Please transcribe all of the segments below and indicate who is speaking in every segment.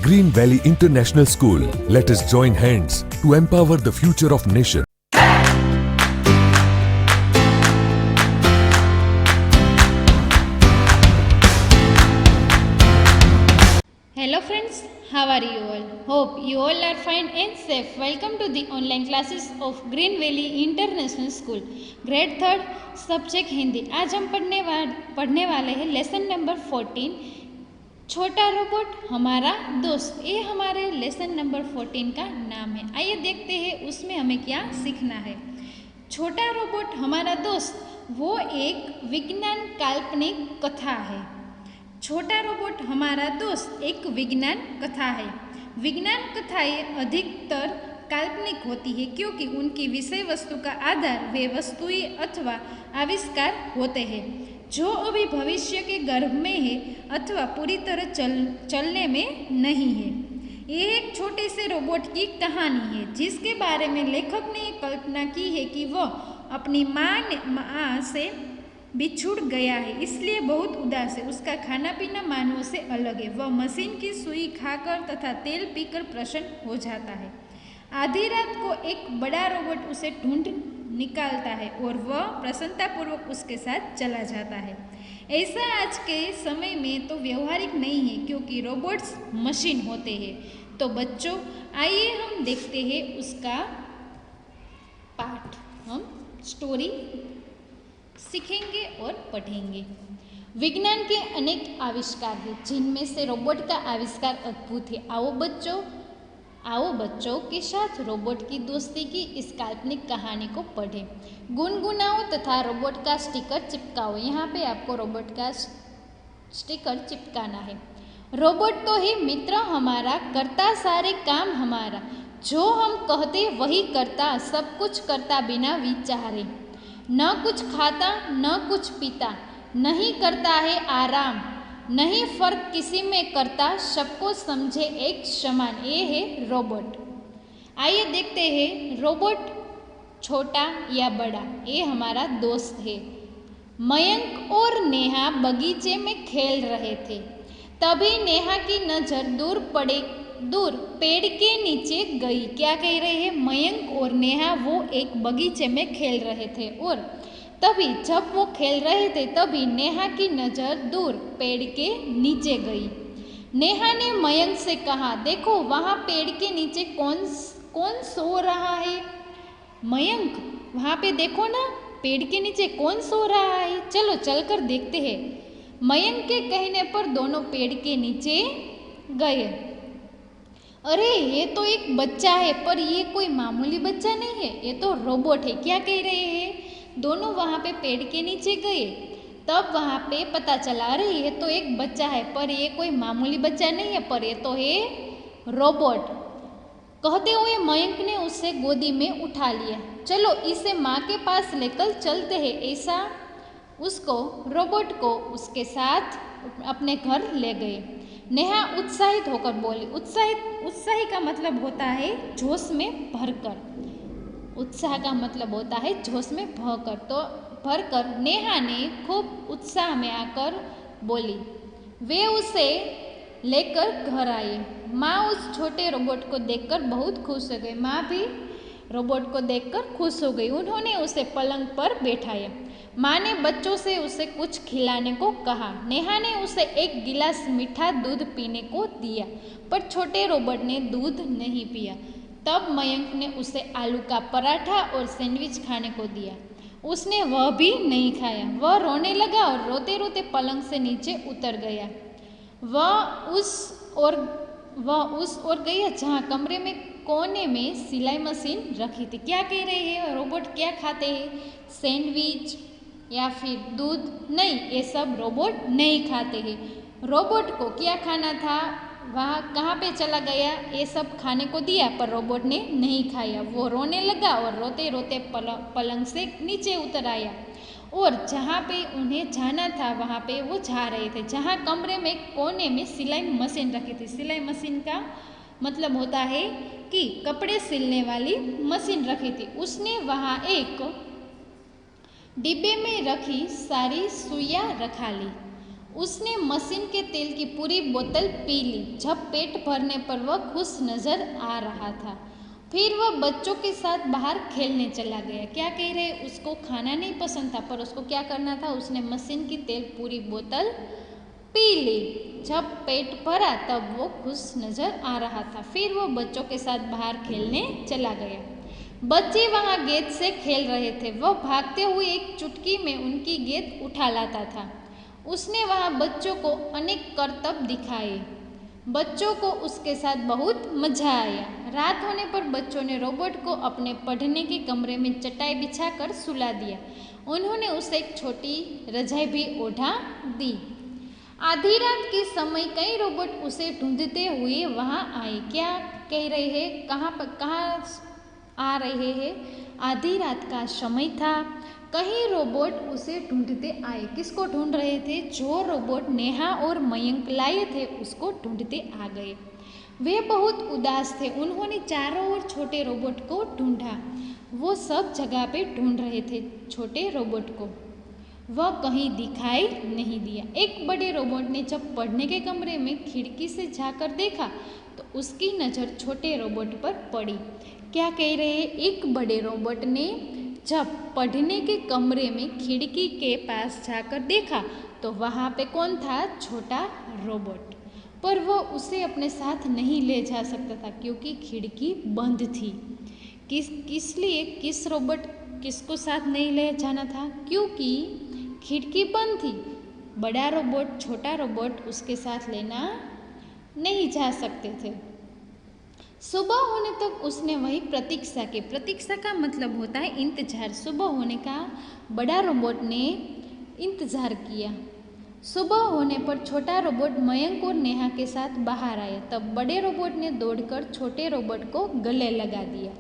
Speaker 1: Green Valley International School. Let us join hands to empower the future of nation.
Speaker 2: Hello friends, how are you all? Hope you all are fine and safe. Welcome to the online classes of Green Valley International School. Grade third subject Hindi. आज हम पढ़ने वाले हैं lesson number 14, छोटा robot हमारा दोस्त। ये हमारे लेसन नंबर 14 का नाम है। आइए देखते हैं उसमें हमें क्या सीखना है। छोटा रोबोट हमारा दोस्त वो एक विज्ञान काल्पनिक कथा है। छोटा रोबोट हमारा दोस्त एक विज्ञान कथा है। विज्ञान कथाएं अधिकतर काल्पनिक होती है क्योंकि उनकी विषय वस्तु का आधार वे वस्तुएं अथवा आविष्कार होते हैं जो अभी भविष्य के गर्भ में है अथवा पूरी तरह चलने में नहीं है। यह एक छोटे से रोबोट की कहानी है जिसके बारे में लेखक ने कल्पना की है कि वह अपनी माँ से बिछुड़ गया है, इसलिए बहुत उदास है। उसका खाना पीना मानवों से अलग है। वह मशीन की सुई खाकर तथा तेल पीकर प्रसन्न हो जाता है। आधी रात को एक बड़ा रोबोट उसे ढूंढ निकालता है और वह प्रसन्नतापूर्वक उसके साथ चला जाता है। ऐसा आज के समय में तो व्यवहारिक नहीं है क्योंकि रोबोट्स मशीन होते हैं। तो बच्चों आइए हम देखते हैं उसका पाठ। हम स्टोरी सीखेंगे और पढ़ेंगे। विज्ञान के अनेक आविष्कार हैं जिनमें से रोबोट का आविष्कार अद्भुत है। आओ बच्चों के साथ रोबोट की दोस्ती की इस काल्पनिक कहानी को पढ़ें, गुनगुनाओ तथा रोबोट का स्टिकर चिपकाओ। यहाँ पे आपको रोबोट का स्टिकर चिपकाना है। रोबोट तो है मित्र हमारा, करता सारे काम हमारा, जो हम कहते वही करता, सब कुछ करता बिना विचारे। न कुछ खाता न कुछ पीता, नहीं करता है आराम, नहीं फर्क किसी में करता, सबको समझे एक समान। ये है रोबोट। आइए देखते हैं रोबोट छोटा या बड़ा। ये हमारा दोस्त है। मयंक और नेहा बगीचे में खेल रहे थे। तभी नेहा की नज़र दूर पेड़ के नीचे गई। क्या कह रहे हैं? मयंक और नेहा वो एक बगीचे में खेल रहे थे और तभी जब वो खेल रहे थे तभी नेहा की नज़र दूर पेड़ के नीचे गई। नेहा ने मयंक से कहा, देखो वहाँ पेड़ के नीचे कौन सो रहा है? मयंक, वहाँ पे देखो ना, पेड़ के नीचे कौन सो रहा है? चलो चलकर देखते हैं। मयंक के कहने पर दोनों पेड़ के नीचे गए। अरे ये तो एक बच्चा है, पर ये कोई मामूली बच्चा नहीं है, ये तो रोबोट है। क्या कह रहे हैं? दोनों वहाँ पे पेड़ के नीचे गए। तब वहाँ पे पता चला, अरे ये तो एक बच्चा है, पर ये कोई मामूली बच्चा नहीं है, पर ये तो है रोबोट। कहते हुए मयंक ने उसे गोदी में उठा लिया। चलो इसे माँ के पास लेकर चलते हैं। ऐसा उसको रोबोट को उसके साथ अपने घर ले गए। नेहा उत्साहित होकर बोली। उत्साही का मतलब होता है जोश में भरकर। उत्साह का मतलब होता है जोश में भरकर नेहा ने खूब उत्साह में आकर बोली। वे उसे लेकर घर आए। माँ उस छोटे रोबोट को देखकर बहुत खुश हो गई। माँ भी रोबोट को देखकर खुश हो गई। उन्होंने उसे पलंग पर बैठाया। माँ ने बच्चों से उसे कुछ खिलाने को कहा। नेहा ने उसे एक गिलास मीठा दूध पीने को दिया, पर छोटे रोबोट ने दूध नहीं पिया। तब मयंक ने उसे आलू का पराठा और सैंडविच खाने को दिया। उसने वह भी नहीं खाया। वह रोने लगा और रोते रोते पलंग से नीचे उतर गया। वह उस ओर गया जहाँ कमरे में कोने में सिलाई मशीन रखी थी। क्या कह रहे हैं? रोबोट क्या खाते हैं? सैंडविच या फिर दूध? नहीं, ये सब रोबोट नहीं खाते हैं। रोबोट को क्या खाना था? वहाँ कहाँ पे चला गया? ये सब खाने को दिया पर रोबोट ने नहीं खाया। वो रोने लगा और रोते रोते पलंग से नीचे उतर आया और जहाँ पे उन्हें जाना था वहाँ पे वो जा रहे थे, जहाँ कमरे में कोने में सिलाई मशीन रखी थी। सिलाई मशीन का मतलब होता है कि कपड़े सिलने वाली मशीन रखी थी। उसने वहाँ एक डिब्बे में रखी सारी सुइयाँ रखा ली उसने मशीन के तेल की पूरी बोतल पी ली। जब पेट भरने पर वह खुश नजर आ रहा था। फिर वह बच्चों के साथ बाहर खेलने चला गया। क्या कह रहे, उसको खाना नहीं पसंद था, पर उसको क्या करना था, उसने मशीन की तेल पूरी बोतल पी ली। जब पेट भरा तब वो खुश नजर आ रहा था। फिर वो बच्चों के साथ बाहर खेलने चला गया। बच्चे वहां गेंद से खेल रहे थे। वह भागते हुए एक चुटकी में उनकी गेंद उठा लाता था। उसने वहां बच्चों को अनेक करतब दिखाए। बच्चों को उसके साथ बहुत मजा आया। रात होने पर बच्चों ने रोबोट को अपने पढ़ने के कमरे में चटाई बिछाकर सुला दिया। उन्होंने उसे एक छोटी रजाई भी ओढ़ा दी। आधी रात के समय कई रोबोट उसे ढूंढते हुए वहां आए। क्या कह रहे हैं, कहाँ आ रहे हैं? आधी रात का समय था। कई रोबोट उसे ढूंढते आए। किसको ढूंढ रहे थे? जो रोबोट नेहा और मयंक लाए थे उसको ढूंढते आ गए। वे बहुत उदास थे। उन्होंने चारों ओर छोटे रोबोट को ढूंढा। वो सब जगह पे ढूंढ रहे थे छोटे रोबोट को। वह कहीं दिखाई नहीं दिया। एक बड़े रोबोट ने जब पढ़ने के कमरे में खिड़की से झांकर देखा तो उसकी नज़र छोटे रोबोट पर पड़ी। क्या कह रहे हैं? एक बड़े रोबोट ने जब पढ़ने के कमरे में खिड़की के पास जाकर देखा तो वहाँ पे कौन था? छोटा रोबोट। पर वो उसे अपने साथ नहीं ले जा सकता था क्योंकि खिड़की बंद थी। किस रोबोट किसको साथ नहीं ले जाना था? क्योंकि खिड़की बंद थी। बड़ा रोबोट छोटा रोबोट उसके साथ लेना नहीं जा सकते थे। सुबह होने तक उसने वही प्रतीक्षा की। प्रतीक्षा का मतलब होता है इंतजार। सुबह होने का बड़ा रोबोट ने इंतजार किया। सुबह होने पर छोटा रोबोट मयंक और नेहा के साथ बाहर आया। तब बड़े रोबोट ने दौड़कर छोटे रोबोट को गले लगा दिया।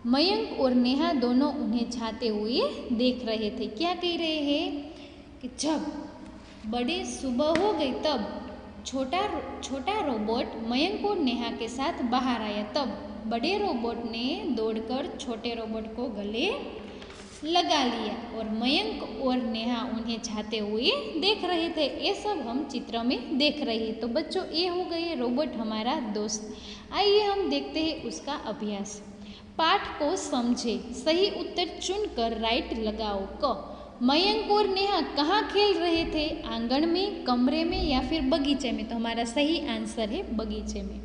Speaker 2: मयंक और नेहा दोनों उन्हें छाते हुए देख रहे थे। क्या कह रहे हैं कि जब बड़े सुबह हो गई तब छोटा रोबोट मयंक और नेहा के साथ बाहर आया। तब बड़े रोबोट ने दौड़कर छोटे रोबोट को गले लगा लिया और मयंक और नेहा उन्हें छाते हुए देख रहे थे। ये सब हम चित्र में देख रहे हैं। तो बच्चों, ये हो गए रोबोट हमारा दोस्त। आइए हम देखते हैं उसका अभ्यास। पाठ को समझे। सही उत्तर चुनकर राइट लगाओ। क, मयंक और नेहा कहाँ खेल रहे थे? आंगन में, कमरे में या फिर बगीचे में? तो हमारा सही आंसर है बगीचे में।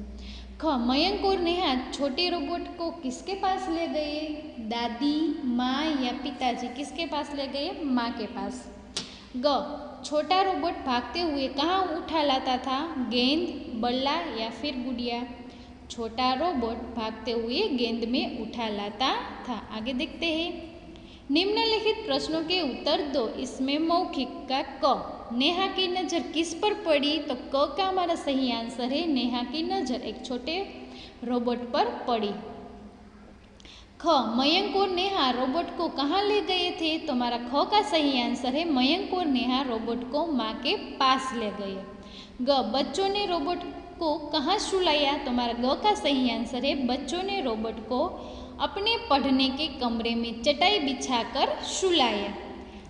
Speaker 2: ख, मयंक और नेहा छोटे रोबोट को किसके पास ले गए? दादी, माँ या पिताजी? किसके पास ले गए? माँ के पास। ग, छोटा रोबोट भागते हुए कहाँ उठा लाता था? गेंद, बल्ला या फिर गुड़िया? छोटा रोबोट भागते हुए गेंद में उठा लाता था। आगे देखते हैं। निम्नलिखित प्रश्नों के उत्तर दो। इसमें मौखिक का क, नेहा की नज़र किस पर पड़ी? तो क का हमारा सही आंसर है नेहा की नज़र एक छोटे रोबोट पर पड़ी। ख, मयंक और नेहा रोबोट को कहाँ ले गए थे? तो हमारा ख का सही आंसर है मयंक और नेहा रोबोट को माँ के पास ले गए। ग, बच्चों ने रोबोट को कहाँ सुलाया? तो हमारा ग का सही आंसर है बच्चों ने रोबोट को अपने पढ़ने के कमरे में चटाई बिछाकर सुलाया।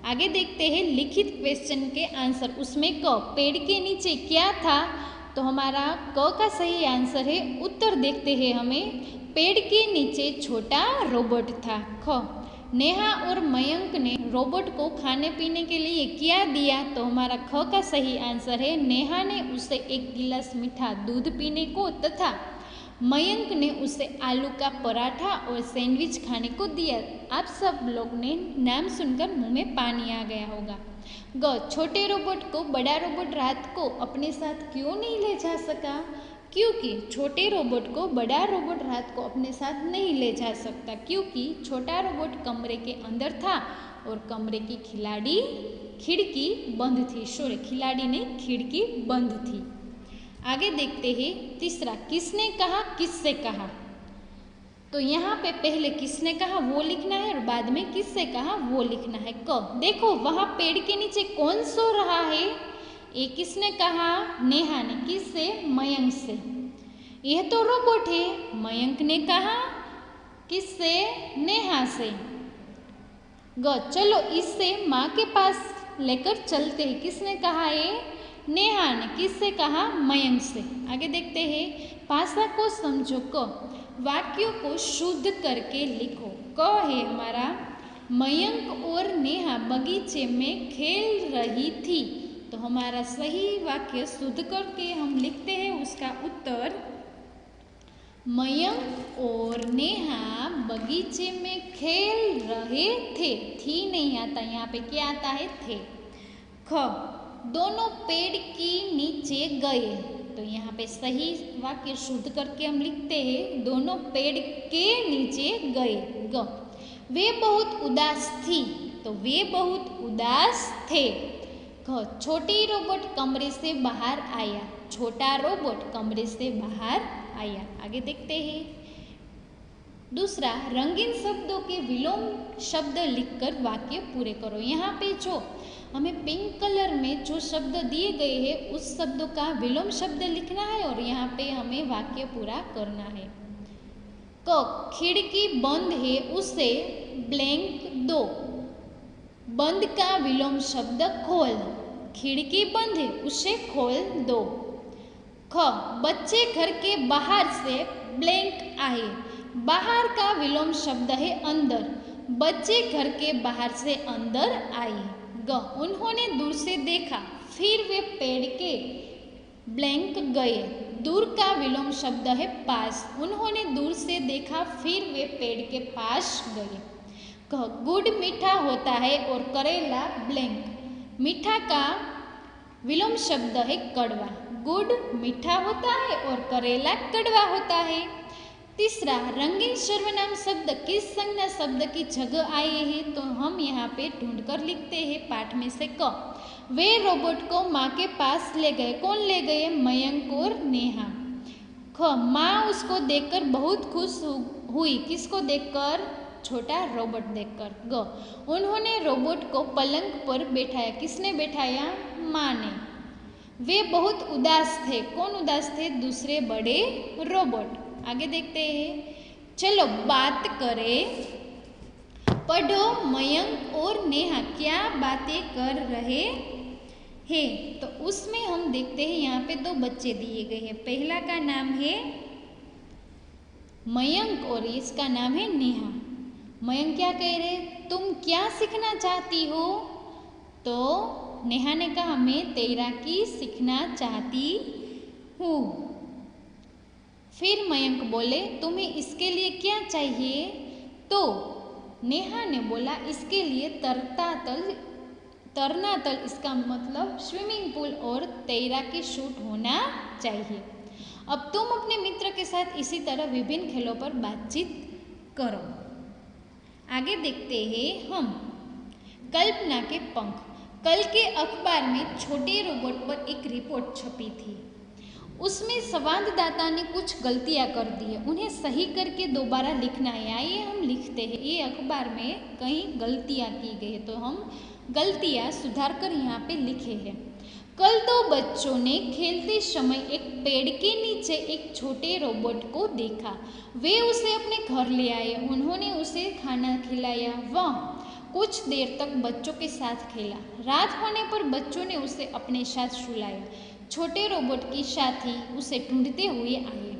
Speaker 2: आगे देखते हैं लिखित क्वेश्चन के आंसर। उसमें क, पेड़ के नीचे क्या था? तो हमारा क का सही आंसर है उत्तर देखते हैं हमें। पेड़ के नीचे छोटा रोबोट था। ख, नेहा और मयंक ने रोबोट को खाने पीने के लिए क्या दिया? तो हमारा ख का सही आंसर है नेहा ने उसे एक गिलास मीठा दूध पीने को तथा मयंक ने उसे आलू का पराठा और सैंडविच खाने को दिया। आप सब लोग ने नाम सुनकर मुंह में पानी आ गया होगा। ग, छोटे रोबोट को बड़ा रोबोट रात को अपने साथ क्यों नहीं ले जा सका? क्योंकि छोटे रोबोट को बड़ा रोबोट रात को अपने साथ नहीं ले जा सकता, क्योंकि छोटा रोबोट कमरे के अंदर था और कमरे की खिड़की बंद थी। सॉरी, खिलाड़ी ने खिड़की बंद थी। आगे देखते हैं तीसरा, किसने कहा किससे कहा? तो यहाँ पे पहले किसने कहा वो लिखना है और बाद में किससे कहा वो लिखना है। क, देखो वहाँ पेड़ के नीचे कौन सो रहा है? ये किसने कहा? नेहा ने। किससे? मयंक से। यह तो रोबोट है। मयंक ने कहा किससे? नेहा से। ग, चलो इससे माँ के पास लेकर चलते हैं। किसने कहा ये? नेहा ने। किससे कहा? मयंक से। आगे देखते हैं, भाषा को समझो। क, वाक्यों को शुद्ध करके लिखो। क है हमारा, मयंक और नेहा बगीचे में खेल रही थी। तो हमारा सही वाक्य शुद्ध करके हम लिखते हैं उसका उत्तर, मयंक और नेहा बगीचे में खेल रहे थे। थी नहीं आता, यहाँ पे क्या आता है? थे। ख, दोनों पेड़ के नीचे गए। तो यहाँ पे सही वाक्य शुद्ध करके हम लिखते हैं, दोनों पेड़ के नीचे गए। ग, वे बहुत उदास थी। तो वे बहुत उदास थे। घ, छोटी रोबोट कमरे से बाहर आया। छोटा रोबोट कमरे से बाहर आया। आगे देखते हैं, दूसरा, रंगीन शब्दों के विलोम शब्द लिखकर वाक्य पूरे करो। यहाँ पे जो हमें पिंक कलर में जो शब्द दिए गए हैं उस शब्दों का विलोम शब्द लिखना है और यहाँ पे हमें वाक्य पूरा करना है। क, खिड़की बंद है, उसे ब्लैंक दो। बंद का विलोम शब्द खोल। खिड़की बंद है, उसे खोल दो। ख, बच्चे घर के बाहर से ब्लैंक आए। बाहर का विलोम शब्द है अंदर। बच्चे घर के बाहर से अंदर आए। ग, उन्होंने दूर से देखा, फिर वे पेड़ के ब्लैंक गए। दूर का विलोम शब्द है पास। उन्होंने दूर से देखा, फिर वे पेड़ के पास गए। ग, गुड़ मीठा होता है और करेला ब्लैंक। मीठा का विलोम शब्द है कड़वा। गुड़ मीठा होता है और करेला कड़वा होता है। तीसरा, रंगीन सर्वनाम शब्द किस संज्ञा शब्द की जगह आए हैं? तो हम यहाँ पे ढूंढ कर लिखते हैं पाठ में से। क, वे रोबोट को माँ के पास ले गए। कौन ले गए? मयंक और नेहा। ख, माँ उसको देखकर बहुत खुश हुई। किसको देखकर? छोटा रोबोट देखकर। ग, उन्होंने रोबोट को पलंग पर बैठाया। किसने बैठाया? माँ ने। वे बहुत उदास थे। कौन उदास थे? दूसरे बड़े रोबोट। आगे देखते हैं, चलो बात करें। पढ़ो, मयंक और नेहा क्या बातें कर रहे हैं? तो उसमें हम देखते हैं यहाँ पे दो बच्चे दिए गए हैं। पहला का नाम है मयंक और इसका नाम है नेहा। मयंक क्या कह रहे? तुम क्या सीखना चाहती हो? तो नेहा ने कहा, मैं तैराकी सीखना चाहती हूँ। फिर मयंक बोले, तुम्हें इसके लिए क्या चाहिए? तो नेहा ने बोला, इसके लिए तरना तल, इसका मतलब स्विमिंग पूल और तैराकी सूट होना चाहिए। अब तुम अपने मित्र के साथ इसी तरह विभिन्न खेलों पर बातचीत करो। आगे देखते हैं हम, कल्पना के पंख। कल के अखबार में छोटे रोबोट पर एक रिपोर्ट छपी थी। उसमें संवाददाता ने कुछ गलतियां कर दी है, उन्हें सही करके दोबारा लिखना है। आइए हम लिखते हैं, ये अखबार में कहीं गलतियां की गई है तो हम गलतियां सुधार कर यहाँ पे लिखे हैं। कल दो बच्चों ने खेलते समय एक पेड़ के नीचे एक छोटे रोबोट को देखा। वे उसे अपने घर ले आए। उन्होंने उसे खाना खिलाया। वह कुछ देर तक बच्चों के साथ खेला। रात होने पर बच्चों ने उसे अपने साथ सुलाया। छोटे रोबोट की साथी उसे ढूंढते हुए आए।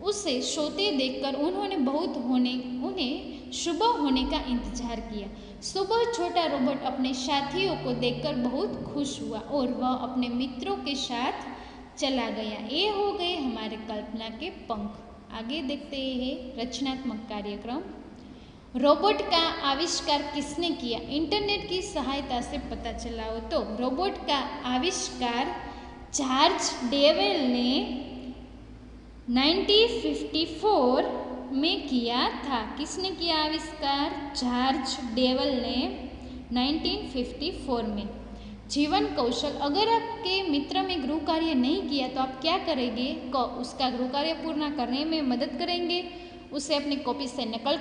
Speaker 2: उसे सोते देखकर उन्हें सुबह होने का इंतजार किया। सुबह छोटा रोबोट अपने साथियों को देखकर बहुत खुश हुआ और वह अपने मित्रों के साथ चला गया। ये हो गए हमारे कल्पना के पंख। आगे देखते हैं रचनात्मक कार्यक्रम। रोबोट का आविष्कार किसने किया? इंटरनेट की सहायता से पता चला हो तो रोबोट का आविष्कार चार्ल्स डेवेल ने 1954 में किया था। किसने किया आविष्कार? चार्ल्स डेवेल ने 1954 में। जीवन कौशल, अगर आपके मित्र में गृह कार्य नहीं किया तो आप क्या करेंगे? उसका गृह कार्य पूर्ण करने में मदद करेंगे, उसे अपनी कॉपी से नकल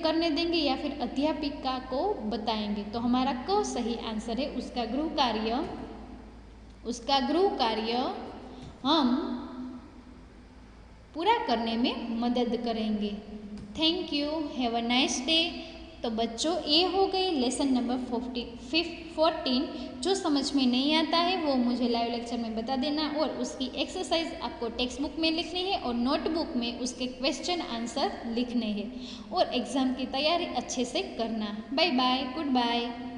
Speaker 2: करने देंगे या फिर अध्यापिका को बताएंगे। तो हमारा क सही आंसर है। उसका गृह कार्य हम पूरा करने में मदद करेंगे। Thank you, have a nice day. तो बच्चों ये हो गई लेसन नंबर 14। जो समझ में नहीं आता है वो मुझे लाइव लेक्चर में बता देना और उसकी एक्सरसाइज आपको टेक्स्ट बुक में लिखनी है और नोटबुक में उसके क्वेश्चन आंसर लिखने हैं और एग्ज़ाम की तैयारी अच्छे से करना। Bye bye, good bye.